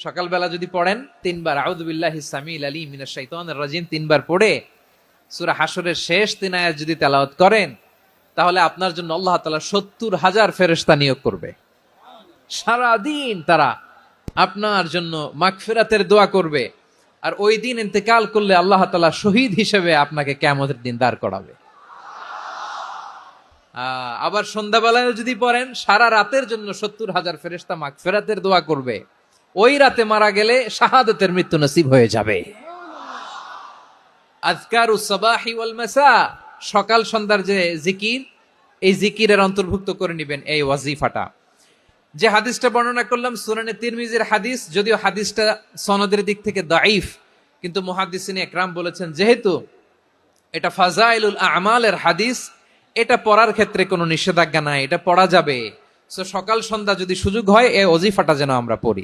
সকালবেলা যদি পড়েন 3 বার আউযু বিল্লাহি সামিল আলিম মিনাশ শাইতানির রাজিম 3 বার পড়ে সূরা হাশরের শেষ 3 আয়াত যদি তেলাওয়াত করেন, তাহলে আপনার জন্য আল্লাহ তাআলা 70,000 ফেরেশতা নিয়োগ করবে। সারা দিন তারা আপনার জন্য মাগফিরাতের দোয়া করবে। আর ওই দিন ইন্তেকাল করলে আল্লাহ তাআলা শহীদ হিসেবে আপনাকে কিয়ামতের দিন দাঁড় করাবে। আবার সন্ধ্যাবেলায় যদি পড়েন, সারা রাতের জন্য 70,000 ফেরেশতা মাগফিরাতের দোয়া করবে। ওই রাতে মারা গেলে শাহাদাতের মৃত্যু নসিব হয়ে যাবে। আযকারুস সাবাহি ওয়াল মাসা, সকাল সন্ধ্যার যে জিকির, এই জিকিরের অন্তর্ভুক্ত করে নেবেন এই ওয়াজিফাটা। যে হাদিসটা বর্ণনা করলাম সুনানে তিরমিজির হাদিস, যদিও হাদিসটা সনদের দিক থেকে দাঈফ, কিন্তু মুহাদ্দিসিনে একরাম বলেছেন যেহেতু এটা ফাজাইলুল আমালের হাদিস, এটা পড়ার ক্ষেত্রে কোনো নিষেধাজ্ঞা নাই, এটা পড়া যাবে। সো সকাল সন্ধ্যা যদি সুযোগ হয় এই ওয়াজিফাটা যেন আমরা পড়ি।